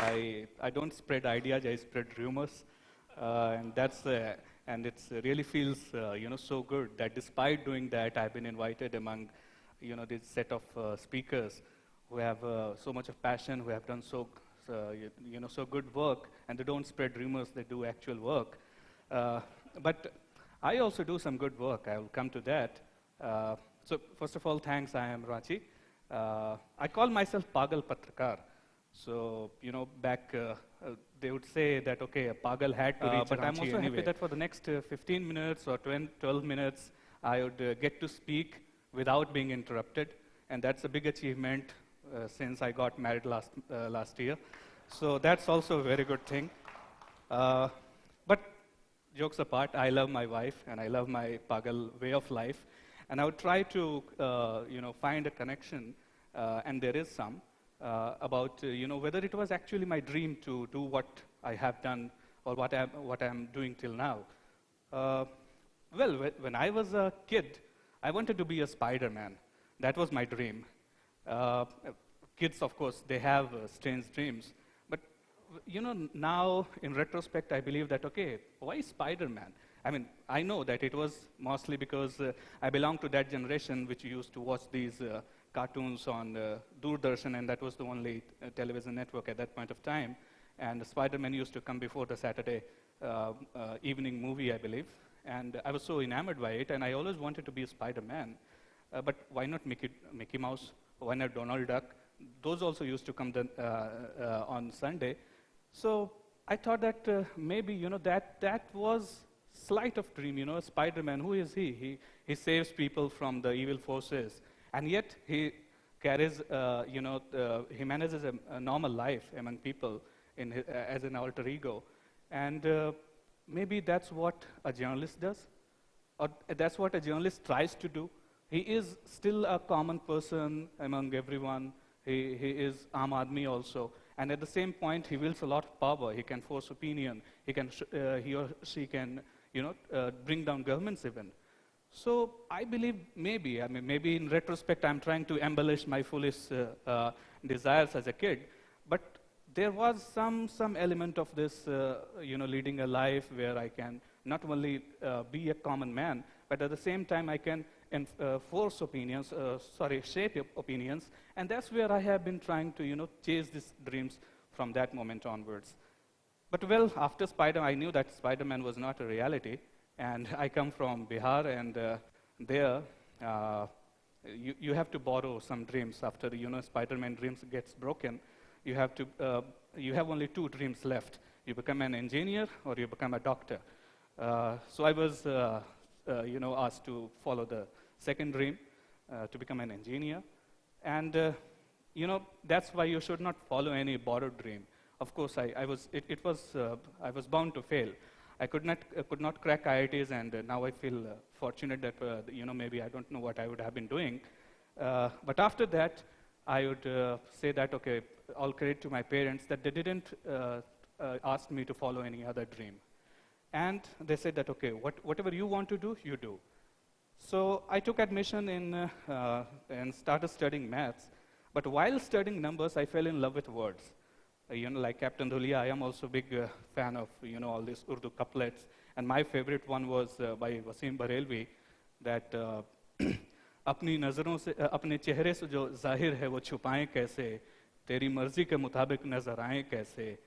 I don't spread ideas, I spread rumors. And it's really feels, so good that despite doing that, I've been invited among, this set of speakers who have so much of passion, who have done so good work, and they don't spread rumors, they do actual work. But I also do some good work. I will come to that. So first of all, thanks, TEDxIIMRanchi. I call myself Pagal Patrakar. So, back they would say that, okay, a Pagal had to reach but Ranchi I'm also happy that for the next 15 minutes or 12 minutes, I would get to speak without being interrupted. And that's a big achievement since I got married last year. So that's also a very good thing. But jokes apart, I love my wife and I love my Pagal way of life. And I would try to, find a connection, and there is some, about, whether it was actually my dream to do what I have done or what I'm doing till now. Well, when I was a kid, I wanted to be a Spider-Man. That was my dream. Kids, of course, they have strange dreams. But, now, in retrospect, I believe that, okay, why Spider-Man? I mean, I know that it was mostly because I belong to that generation which used to watch these cartoons on Doordarshan, and that was the only television network at that point of time. And Spider-Man used to come before the Saturday evening movie, I believe. And I was so enamored by it, and I always wanted to be a Spider-Man. But why not Mickey Mouse? Why not Donald Duck? Those also used to come on Sunday. So I thought that maybe, that was slight of dream, Spider-Man, who is he? He saves people from the evil forces. And yet he carries, he manages a normal life among people as an alter ego. And maybe that's what a journalist does, or that's what a journalist tries to do. He is still a common person among everyone. He is Aam Aadmi also. And at the same point, he wields a lot of power. He can force opinion. He or she can, bring down governments even. So I believe maybe in retrospect, I'm trying to embellish my foolish desires as a kid, but there was some element of this, leading a life where I can not only be a common man, but at the same time I can force opinions, shape opinions, and that's where I have been trying to, chase these dreams from that moment onwards. But well, after I knew that Spider-Man was not a reality. And I come from Bihar, and there you have to borrow some dreams. After Spider-Man dreams gets broken, you have only two dreams left. You become an engineer or you become a doctor. So I was asked to follow the second dream, to become an engineer. And that's why you should not follow any borrowed dream. Of course, I was bound to fail. I could not crack IITs, and now I feel fortunate that maybe I don't know what I would have been doing. But after that, I would say that, okay, all credit to my parents that they didn't ask me to follow any other dream. And they said that, okay, whatever you want to do, you do. So I took admission and started studying maths. But while studying numbers, I fell in love with words. Like Captain Dhulia, I am also a big fan of, all these Urdu couplets. And my favorite one was by Wasim Barelvi, that अपनी नज़रों से अपने चेहरे से जो जाहिर है वो छुपाएं कैसे, तेरी मर्जी के मुताबिक नजर आएं कैसे,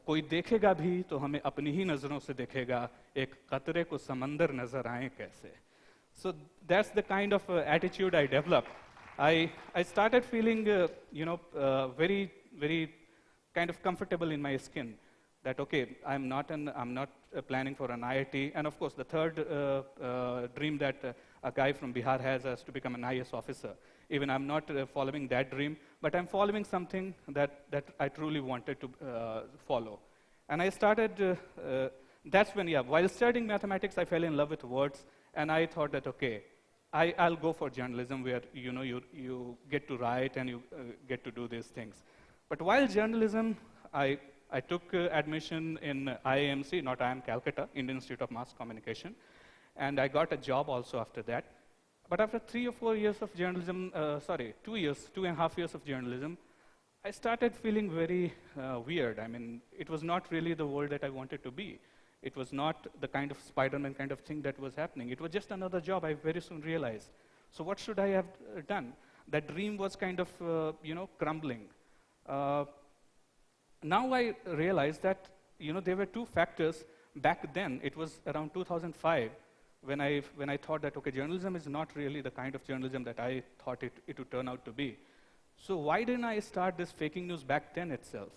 कोई देखेगा भी तो हमें अपनी ही नज़रों से देखेगा, एक कतरे को समंदर नजर आएं कैसे. So that's the kind of attitude I developed. I started feeling, very, very kind of comfortable in my skin. That okay, I'm not planning for an IIT. And of course, the third dream that a guy from Bihar has is to become an IAS officer. Even I'm not following that dream, but I'm following something that I truly wanted to follow. And I started. That's when, while studying mathematics, I fell in love with words, and I thought that okay, I'll go for journalism where you get to write and you get to do these things. But while journalism, I took admission in IIMC, not IIM Calcutta, Indian Institute of Mass Communication, and I got a job also after that. But after 3 or 4 years of journalism, 2 and a half years of journalism, I started feeling very weird. I mean, it was not really the world that I wanted to be. It was not the kind of Spider-Man kind of thing that was happening. It was just another job, I very soon realized. So what should I have done? That dream was kind of, crumbling. Uh, Now I realize that, there were two factors back then. It was around 2005 when I thought that, okay, journalism is not really the kind of journalism that I thought it would turn out to be. So why didn't I start this faking news back then itself?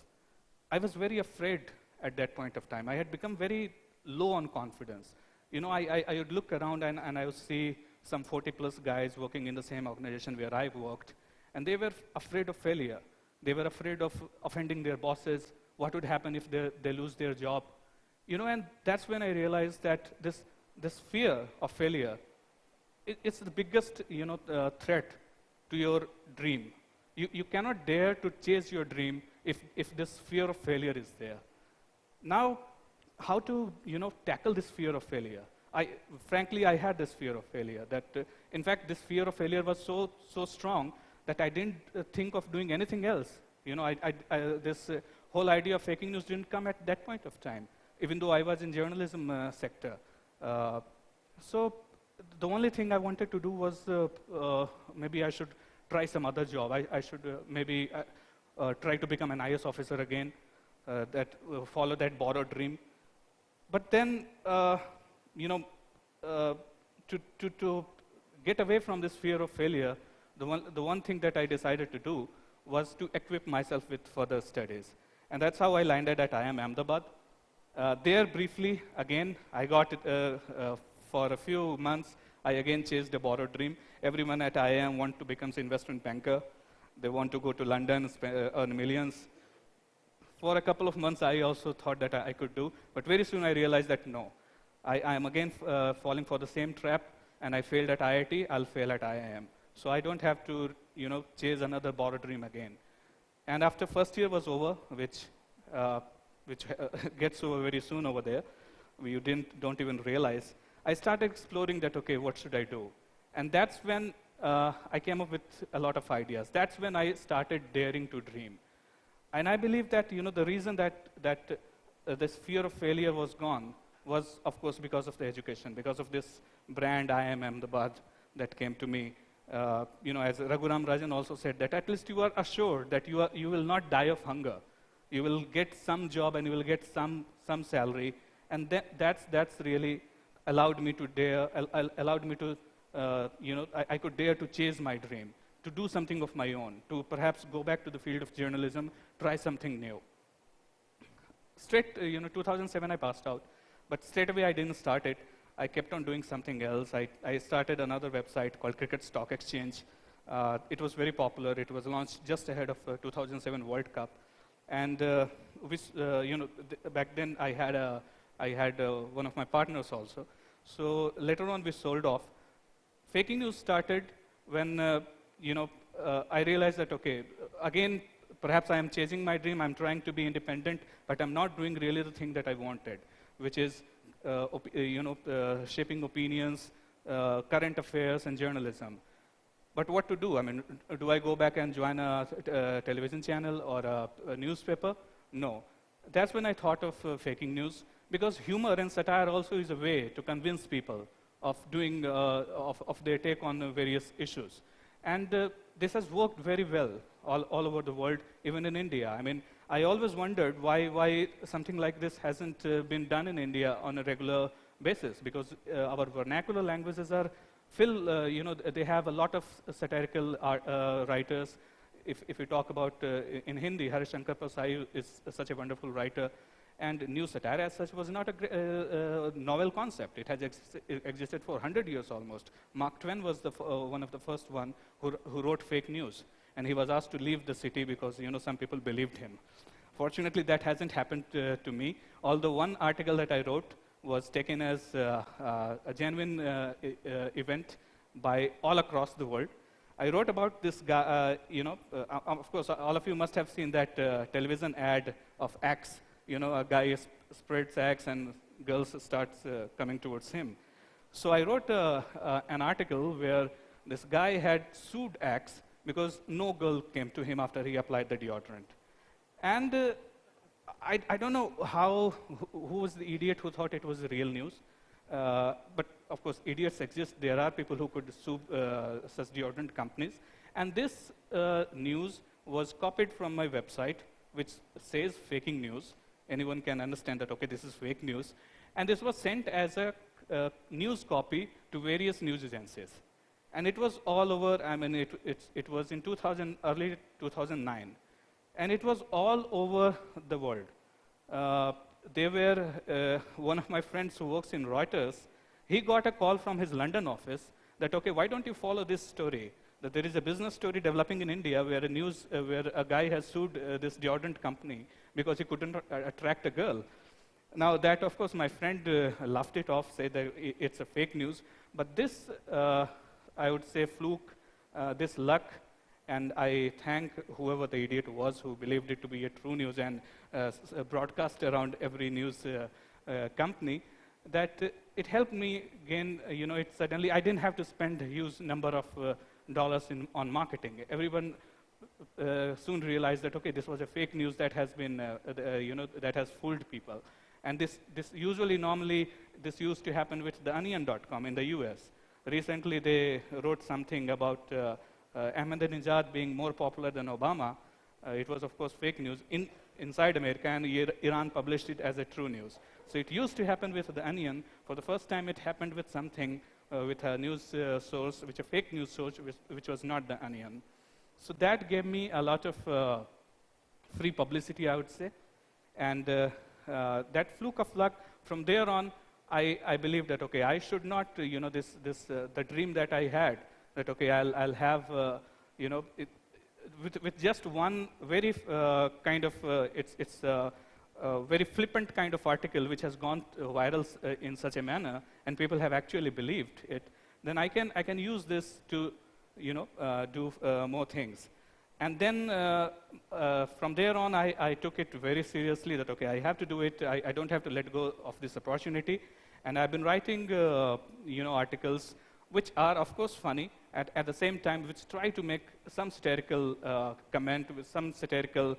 I was very afraid at that point of time. I had become very low on confidence. I would look around and I would see some 40-plus guys working in the same organization where I worked, and they were afraid of failure. They were afraid of offending their bosses. What would happen if they lose their job? And that's when I realized that this fear of failure, it's the biggest, threat to your dream. You cannot dare to chase your dream if this fear of failure is there. Now, how to, tackle this fear of failure? Frankly, I had this fear of failure. That, in fact, this fear of failure was so strong that I didn't think of doing anything else. This whole idea of faking news didn't come at that point of time, even though I was in journalism sector. So the only thing I wanted to do was maybe I should try some other job. I should maybe try to become an IS officer again, follow that borrowed dream. But then, to get away from this fear of failure, the one thing that I decided to do was to equip myself with further studies. And that's how I landed at IIM Ahmedabad. There, briefly, again, I got for a few months, I again chased a borrowed dream. Everyone at IIM wants to become an investment banker. They want to go to London, earn millions. For a couple of months, I also thought that I could do. But very soon, I realized that no. I am again falling for the same trap, and I failed at IIT, I'll fail at IIM. So I don't have to, chase another borrowed dream again. And after first year was over, which gets over very soon over there, you don't even realize, I started exploring that, okay, what should I do? And that's when I came up with a lot of ideas. That's when I started daring to dream. And I believe that, the reason that this fear of failure was gone was, of course, because of the education, because of this brand IIM Ahmedabad that came to me. As Raghuram Rajan also said, that at least you are assured that you will not die of hunger. You will get some job and you will get some salary, and that's really allowed me to dare, allowed me to, I could dare to chase my dream, to do something of my own, to perhaps go back to the field of journalism, try something new. Straight, 2007 I passed out, but straight away I didn't start it. I kept on doing something else. I started another website called Cricket Stock Exchange. It was very popular. It was launched just ahead of 2007 World Cup. And back then I had one of my partners also. So later on we sold off. Faking news started when I realized that, okay, again, perhaps I am chasing my dream. I'm trying to be independent, but I'm not doing really the thing that I wanted, which is shaping opinions, current affairs, and journalism. But what to do? I mean, do I go back and join a television channel or a newspaper? No. That's when I thought of faking news, because humor and satire also is a way to convince people of doing of their take on various issues. And this has worked very well all over the world, even in India. I mean, I always wondered why something like this hasn't been done in India on a regular basis, because our vernacular languages are they have a lot of satirical writers. If we talk about in Hindi, Harishankar Prasad is such a wonderful writer, and new satire as such was not a novel concept. It has existed for 100 years almost. Mark Twain was one of the first one who wrote fake news, and he was asked to leave the city because some people believed him. Fortunately, that hasn't happened to me, although one article that I wrote was taken as a genuine event by all across the world. I wrote about this guy, of course, all of you must have seen that television ad of Axe. A guy spreads Axe and girls starts coming towards him. So I wrote an article where this guy had sued Axe because no girl came to him after he applied the deodorant. And I don't know who was the idiot who thought it was real news. But of course, idiots exist. There are people who could sue such deodorant companies. And this news was copied from my website, which says faking news. Anyone can understand that, okay, this is fake news. And this was sent as a news copy to various news agencies. And it was all over. I mean, it was in early 2009. And it was all over the world. One of my friends who works in Reuters, he got a call from his London office that, okay, why don't you follow this story? That there is a business story developing in India where a guy has sued this deodorant company because he couldn't attract a girl. Now that, of course, my friend laughed it off, said that it's a fake news. But this, I would say, fluke, this luck, and I thank whoever the idiot was who believed it to be a true news and broadcast around every news company, that it helped me gain, I didn't have to spend a huge number of dollars on marketing. Everyone soon realized that, okay, this was a fake news that has been, that has fooled people. And this normally used to happen with the Onion.com in the US. Recently, they wrote something about Ahmadinejad being more popular than Obama. It was, of course, fake news inside America, and Iran published it as a true news. So it used to happen with the Onion. For the first time, it happened with something, with a news source, a fake news source, which was not the Onion. So that gave me a lot of free publicity, I would say. And that fluke of luck, from there on, I believed that, okay, I should not, the dream that I had, that, okay, I'll have, with just one very kind of, it's very flippant kind of article which has gone viral in such a manner, and people have actually believed it, then I can use this to, do more things. And then from there on, I took it very seriously that, okay, I have to do it. I don't have to let go of this opportunity. And I've been writing, articles which are, of course, funny, at the same time, which try to make some satirical comment, with some satirical,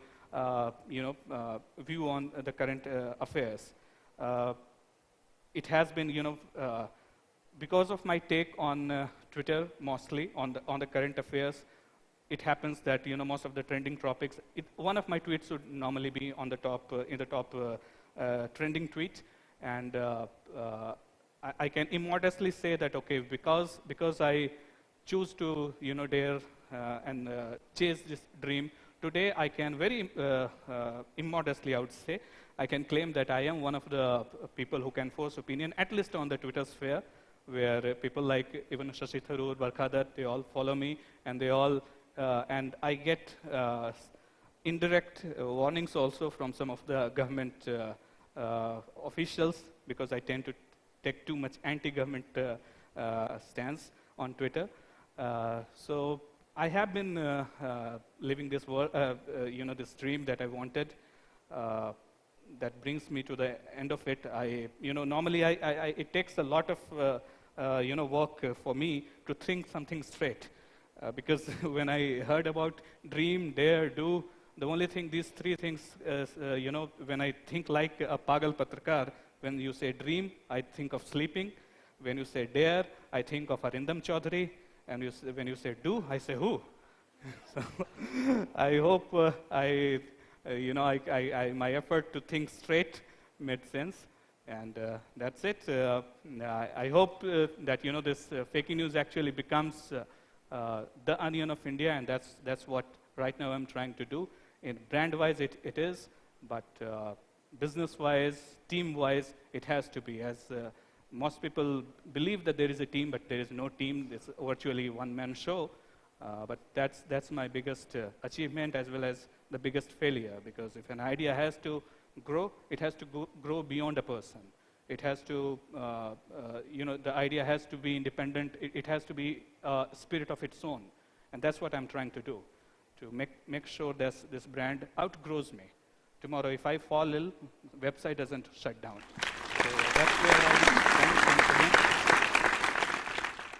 view on the current affairs. It has been, because of my take on Twitter, mostly on the current affairs. It happens that most of the trending topics. One of my tweets would normally be on the top in the top trending tweet, and I can immodestly say that, okay, because I choose to dare and chase this dream. Today, I can very immodestly, I would say, I can claim that I am one of the people who can force opinion, at least on the Twitter sphere, where people like even Shashi Tharoor, Barkhadat, they all follow me, and they all, and I get indirect warnings also from some of the government officials, because I tend to take too much anti-government stance on Twitter. So I have been living this this dream that I wanted. That brings me to the end of it. Normally it takes a lot of work for me to think something straight, because when I heard about dream, dare, do, the only thing, these three things, when I think like a pagal patrakar, when you say dream, I think of sleeping. When you say dare, I think of Arindam Chaudhary. And when you say do, I say who. So I hope my effort to think straight made sense, and that's it. I hope that this fake news actually becomes the Onion of India, and that's what right now I'm trying to do. In brand-wise, it is, but business-wise, team-wise, it has to be. As most people believe that there is a team, but there is no team. It's virtually one-man show. But that's my biggest achievement, as well as the biggest failure, because if an idea has to grow, it has to grow beyond a person. It has to, the idea has to be independent. It has to be a spirit of its own. And that's what I'm trying to do, to make sure that this brand outgrows me. Tomorrow, if I fall ill, the website doesn't shut down. So that's where I stand. Thanks again.